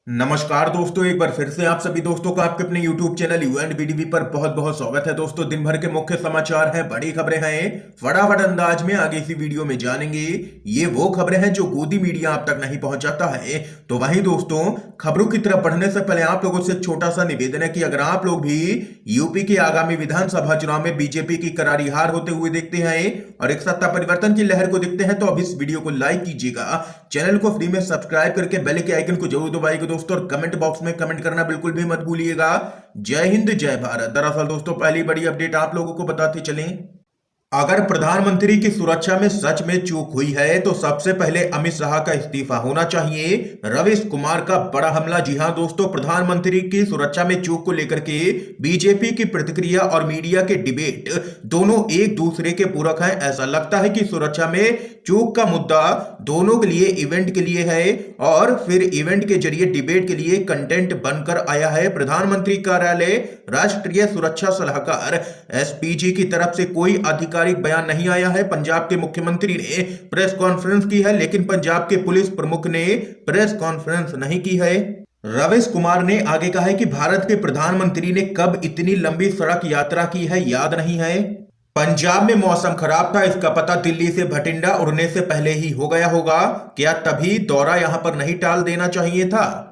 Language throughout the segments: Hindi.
नमस्कार दोस्तों, एक बार फिर से आप सभी दोस्तों का आपके अपने YouTube channel you and BDV पर बहुत बहुत स्वागत है। दोस्तों, दिन भर के मुख्य समाचार हैं, बड़ी खबरें हैं, फटाफट अंदाज में आगे इसी वीडियो में जानेंगे। ये वो खबरें हैं जो गोदी मीडिया आप तक नहीं पहुंचाता है। तो वहीं दोस्तों, खबरों की तरफ बढ़ने से पहले आप लोगों से एक छोटा सा निवेदन है कि अगर आप लोग भी यूपी के आगामी विधानसभा चुनाव में बीजेपी की करारी हार होते हुए देखते हैं और एक सत्ता परिवर्तन की लहर को देखते हैं, तो अब इस वीडियो को लाइक कीजिएगा, चैनल को फ्री में सब्सक्राइब करके बेल के आइकन को जरूर दबाइएगा दोस्तों, और कमेंट बॉक्स में कमेंट करना बिल्कुल भी मत भूलिएगा। जय हिंद, जय भारत। दरअसल दोस्तों, पहली बड़ी अपडेट आप लोगों को बताते चलें, अगर प्रधानमंत्री की सुरक्षा में सच में चूक हुई है तो सबसे पहले अमित शाह का इस्तीफा होना चाहिए। रवीश कुमार का बड़ा हमला। जी हां दोस्तों, प्रधानमंत्री की सुरक्षा में चूक को लेकर के बीजेपी की प्रतिक्रिया और मीडिया के डिबेट दोनों एक दूसरे के पूरक हैं। ऐसा लगता है कि सुरक्षा में चूक का मुद्दा दोनों के लिए इवेंट के लिए है और फिर इवेंट के जरिए डिबेट के लिए कंटेंट बनकर आया है। प्रधानमंत्री कार्यालय राष्ट्रीय सुरक्षा सलाहकार एसपीजी की तरफ से कोई आधिकारिक बयान नहीं आया है। पंजाब के मुख्यमंत्री ने प्रेस कॉन्फ्रेंस की है, लेकिन पंजाब के पुलिस प्रमुख ने प्रेस कॉन्फ्रेंस नहीं की है। रवीश कुमार ने आगे कहा है कि भारत के प्रधानमंत्री ने कब इतनी लंबी सड़क यात्रा की है याद नहीं है। पंजाब में मौसम खराब था, इसका पता दिल्ली से भटिंडा उड़ने से पहले ही हो गया होगा। क्या तभी दौरा यहां पर नहीं टाल देना चाहिए था?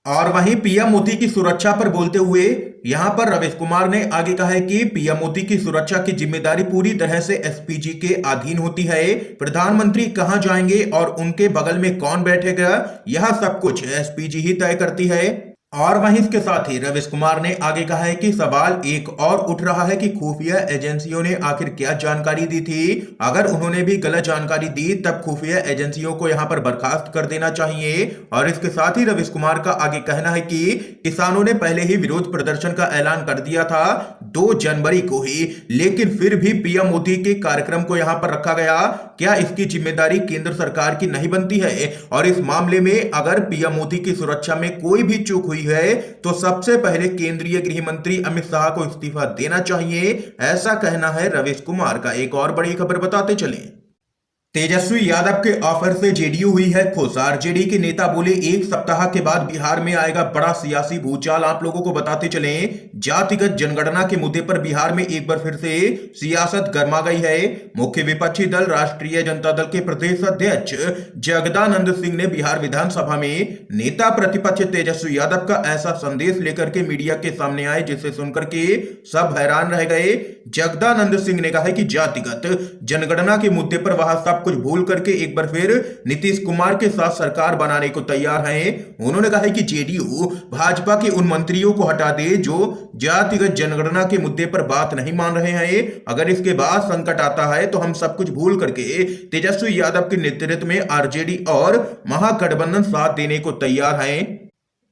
और वहीं पीएम मोदी की सुरक्षा पर बोलते हुए यहां पर रवीश कुमार ने आगे कहा है कि पीएम मोदी की सुरक्षा की जिम्मेदारी पूरी तरह से एसपीजी के अधीन होती है। प्रधानमंत्री कहां जाएंगे और उनके बगल में कौन बैठेगा, यह सब कुछ एसपीजी ही तय करती है। और वहीं इसके साथ ही रवीश कुमार ने आगे कहा है कि सवाल एक और उठ रहा है कि खुफिया एजेंसियों ने आखिर क्या जानकारी दी थी। अगर उन्होंने भी गलत जानकारी दी तब खुफिया एजेंसियों को यहां पर बर्खास्त कर देना चाहिए। और इसके साथ ही रवीश कुमार का आगे कहना है कि किसानों ने पहले ही विरोध प्रदर्शन का ऐलान कर दिया था 2 जनवरी को ही, लेकिन फिर भी पीएम मोदी के कार्यक्रम को यहां पर रखा गया। क्या इसकी जिम्मेदारी केंद्र सरकार की नहीं बनती है? और इस मामले में अगर पीएम मोदी की सुरक्षा में कोई भी चूक हुई है तो सबसे पहले केंद्रीय गृह मंत्री अमित शाह को इस्तीफा देना चाहिए, ऐसा कहना है रवीश कुमार का। एक और बड़ी खबर बताते चलें, तेजस्वी यादव के ऑफर से जेडीयू हुई है खुश। आरजेडी के नेता बोले एक सप्ताह के बाद बिहार में आएगा बड़ा सियासी भूचाल। आप लोगों को बताते चलें, जातिगत जनगणना के मुद्दे पर बिहार में एक बार फिर से सियासत गर्मा गई है। मुख्य विपक्षी दल राष्ट्रीय जनता दल के प्रदेश अध्यक्ष जगदानंद सिंह ने बिहार विधानसभा में नेता प्रतिपक्ष तेजस्वी यादव का ऐसा संदेश लेकर के मीडिया के सामने आए जिसे सुनकर के सब हैरान रह गए। जगदानंद सिंह ने कहा है कि जातिगत जनगणना के मुद्दे पर वह सब कुछ भूल करके एक बार फिर नीतीश कुमार के साथ सरकार बनाने को तैयार हैं। उन्होंने कहा है कि जेडीयू भाजपा के उन मंत्रियों को हटा दे जो जातिगत जनगणना के मुद्दे पर बात नहीं मान रहे हैं। अगर इसके बाद संकट आता है तो हम सब कुछ भूल करके तेजस्वी यादव के नेतृत्व में आरजेडी और महागठबंधन साथ देने को तैयार हैं।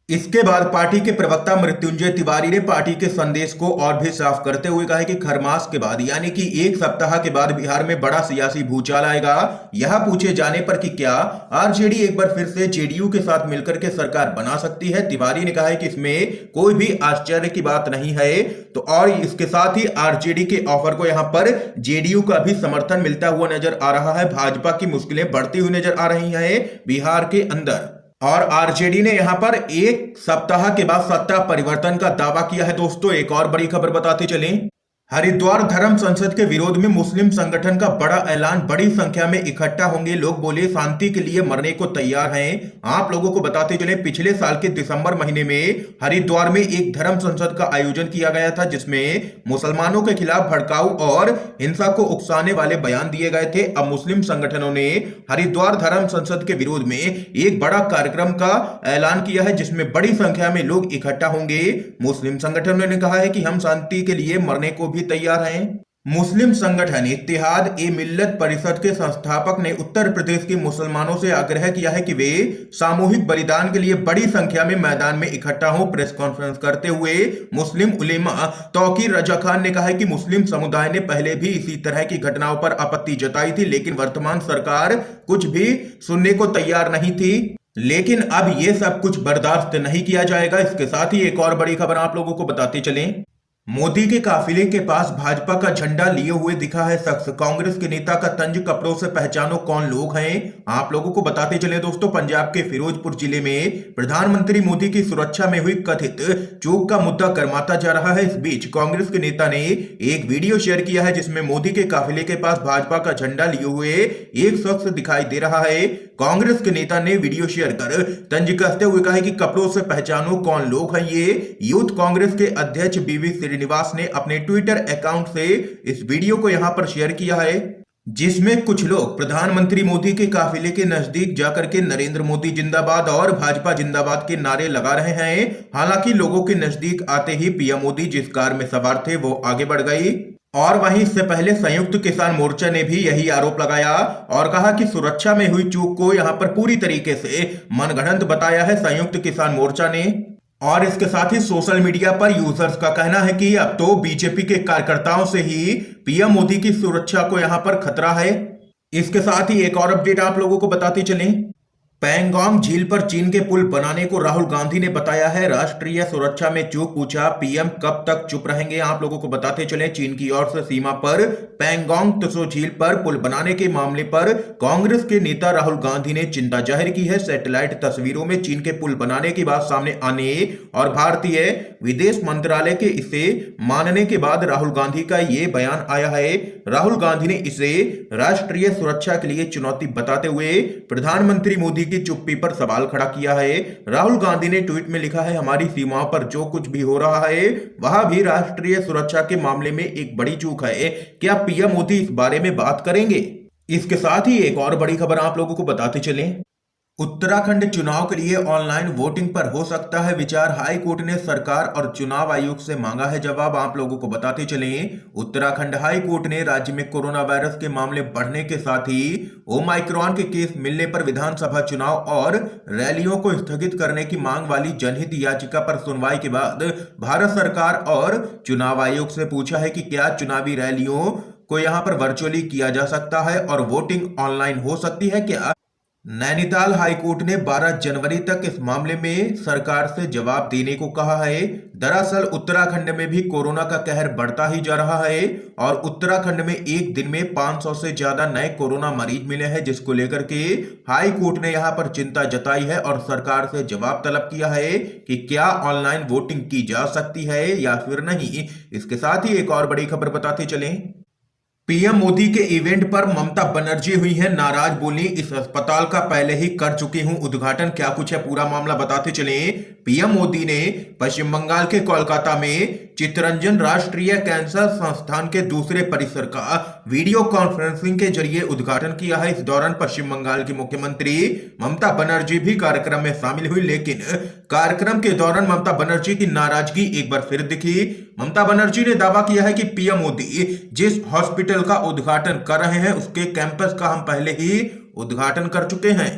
इसके बाद पार्टी के प्रवक्ता मृत्युंजय तिवारी ने पार्टी के संदेश को और भी साफ करते हुए कहा कि खरमास के बाद यानी कि एक सप्ताह के बाद बिहार में बड़ा सियासी भूचाल आएगा। यह पूछे जाने पर कि क्या आरजेडी एक बार फिर से जेडीयू के साथ मिलकर के सरकार बना सकती है, तिवारी ने कहा है कि इसमें कोई भी आश्चर्य की बात नहीं है। तो और इसके साथ ही आरजेडी के ऑफर को यहां पर जेडीयू का भी समर्थन मिलता हुआ नजर आ रहा है। भाजपा की मुश्किलें बढ़ती हुई नजर आ रही है बिहार के अंदर। और आरजेडी ने यहां पर एक सप्ताह के बाद सत्ता परिवर्तन का दावा किया है। दोस्तों, एक और बड़ी खबर बताते चलें, हरिद्वार धर्म संसद के विरोध में मुस्लिम संगठन का बड़ा ऐलान, बड़ी संख्या में इकट्ठा होंगे लोग, बोले शांति के लिए मरने को तैयार हैं। आप लोगों को बताते चले, पिछले साल के दिसंबर महीने में हरिद्वार में एक धर्म संसद का आयोजन किया गया था जिसमें मुसलमानों के खिलाफ भड़काऊ और हिंसा को उकसाने वाले बयान दिए गए थे। अब मुस्लिम संगठनों ने हरिद्वार धर्म संसद के विरोध में एक बड़ा कार्यक्रम का ऐलान किया है जिसमें बड़ी संख्या में लोग इकट्ठा होंगे। मुस्लिम संगठनों ने कहा है कि हम शांति के लिए मरने को भी तैयार हैं। मुस्लिम संगठन इत्तेहाद ए मिल्लत परिषद के संस्थापक ने उत्तर प्रदेश के मुसलमानों से आग्रह किया है कि वे सामूहिक बलिदान के लिए बड़ी संख्या में मैदान में इकट्ठा हों। प्रेस कॉन्फ्रेंस करते हुए मुस्लिम उलेमा तौकीर रजा खान ने कहा है कि मुस्लिम समुदाय ने पहले भी इसी तरह की घटनाओं पर आपत्ति जताई थी, लेकिन वर्तमान सरकार कुछ भी सुनने को तैयार नहीं थी। लेकिन अब यह सब कुछ बर्दाश्त नहीं किया जाएगा। इसके साथ ही एक और बड़ी खबर आप लोगों को बताते चलें, मोदी के काफिले के पास भाजपा का झंडा लिए हुए दिखा है शख्स। कांग्रेस के नेता का तंज, कपड़ों से पहचानो कौन लोग हैं। आप लोगों को बताते चले दोस्तों, पंजाब के फिरोजपुर जिले में प्रधानमंत्री मोदी की सुरक्षा में हुई कथित चूक का मुद्दा गर्माता जा रहा है। इस बीच कांग्रेस के नेता ने एक वीडियो शेयर किया है जिसमें मोदी के काफिले के पास भाजपा का झंडा लिए हुए एक शख्स दिखाई दे रहा है। कांग्रेस के नेता ने वीडियो शेयर कर तंज कसते हुए कहा कि कपड़ों से पहचानो कौन लोग हैं ये। यूथ कांग्रेस के अध्यक्ष बीवी श्रीनिवास ने अपने ट्विटर अकाउंट से इस वीडियो को यहां पर शेयर किया है, जिसमें कुछ लोग प्रधानमंत्री मोदी के काफिले के नजदीक जाकर के नरेंद्र मोदी जिंदाबाद और भाजपा जिंदाबाद के नारे लगा रहे हैं। हालांकि लोगों के नजदीक आते ही पीएम मोदी जिस कार में सवार थे वो आगे बढ़ गई। और वहीं इससे पहले संयुक्त किसान मोर्चा ने भी यही आरोप लगाया और कहा कि सुरक्षा में हुई चूक को यहां पर पूरी तरीके से मनगढ़ंत बताया है संयुक्त किसान मोर्चा ने। और इसके साथ ही सोशल मीडिया पर यूजर्स का कहना है कि अब तो बीजेपी के कार्यकर्ताओं से ही पीएम मोदी की सुरक्षा को यहां पर खतरा है। इसके साथ ही एक और अपडेट आप लोगों को बताते चलें। पैंगोंग झील पर चीन के पुल बनाने को राहुल गांधी ने बताया है राष्ट्रीय सुरक्षा में चूक। पूछा, पीएम कब तक चुप रहेंगे। आप लोगों को बताते चले, चीन की ओर से सीमा पर पैंगोंग त्सो झील पर पुल बनाने के मामले पर कांग्रेस के नेता राहुल गांधी ने चिंता जाहिर की है। सैटेलाइट तस्वीरों में चीन के पुल बनाने की बात सामने आने और भारतीय विदेश मंत्रालय के इसे मानने के बाद राहुल गांधी का ये बयान आया है। राहुल गांधी ने इसे राष्ट्रीय सुरक्षा के लिए चुनौती बताते हुए प्रधानमंत्री मोदी की चुप्पी पर सवाल खड़ा किया है। राहुल गांधी ने ट्वीट में लिखा है, हमारी सीमाओं पर जो कुछ भी हो रहा है वह भी राष्ट्रीय सुरक्षा के मामले में एक बड़ी चूक है। क्या पीएम मोदी इस बारे में बात करेंगे? इसके साथ ही एक और बड़ी खबर आप लोगों को बताते चलें। उत्तराखंड चुनाव के लिए ऑनलाइन वोटिंग पर हो सकता है विचार। हाई कोर्ट ने सरकार और चुनाव आयोग से मांगा है जवाब। आप लोगों को बताते चलें, उत्तराखंड हाई कोर्ट ने राज्य में कोरोना वायरस के मामले बढ़ने के साथ ही ओमाइक्रॉन के केस मिलने पर विधानसभा चुनाव और रैलियों को स्थगित करने की मांग वाली जनहित याचिका पर सुनवाई के बाद भारत सरकार और चुनाव आयोग से पूछा है कि क्या चुनावी रैलियों को यहां पर वर्चुअली किया जा सकता है और वोटिंग ऑनलाइन हो सकती है क्या। नैनीताल हाईकोर्ट ने 12 जनवरी तक इस मामले में सरकार से जवाब देने को कहा है। दरअसल उत्तराखंड में भी कोरोना का कहर बढ़ता ही जा रहा है और उत्तराखंड में एक दिन में 500 से ज्यादा नए कोरोना मरीज मिले हैं, जिसको लेकर के हाई कोर्ट ने यहां पर चिंता जताई है और सरकार से जवाब तलब किया है कि क्या ऑनलाइन वोटिंग की जा सकती है या फिर नहीं। इसके साथ ही एक और बड़ी खबर बताते चलें। पीएम मोदी के इवेंट पर ममता बनर्जी हुई है नाराज, बोली इस अस्पताल का पहले ही कर चुकी हूं उद्घाटन। क्या कुछ है पूरा मामला बताते चलें। पीएम मोदी ने पश्चिम बंगाल के कोलकाता में चित्तरंजन राष्ट्रीय कैंसर संस्थान के दूसरे परिसर का वीडियो कॉन्फ्रेंसिंग के जरिए उद्घाटन किया है। इस दौरान पश्चिम बंगाल की मुख्यमंत्री ममता बनर्जी भी कार्यक्रम में शामिल हुई, लेकिन कार्यक्रम के दौरान ममता बनर्जी की नाराजगी एक बार फिर दिखी। ममता बनर्जी ने दावा किया है कि पीएम मोदी जिस हॉस्पिटल का उद्घाटन कर रहे हैं उसके कैंपस का हम पहले ही उद्घाटन कर चुके हैं।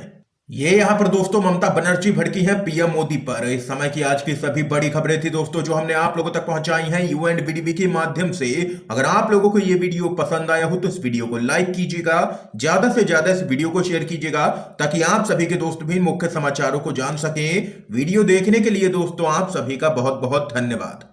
ये यहाँ पर दोस्तों ममता बनर्जी भड़की है पीएम मोदी पर। इस समय की आज की सभी बड़ी खबरें थी दोस्तों जो हमने आप लोगों तक पहुंचाई हैं UNVDB के माध्यम से। अगर आप लोगों को ये वीडियो पसंद आया हो तो इस वीडियो को लाइक कीजिएगा, ज्यादा से ज्यादा इस वीडियो को शेयर कीजिएगा ताकि आप सभी के दोस्त भी मुख्य समाचारों को जान सकें। वीडियो देखने के लिए दोस्तों आप सभी का बहुत बहुत धन्यवाद।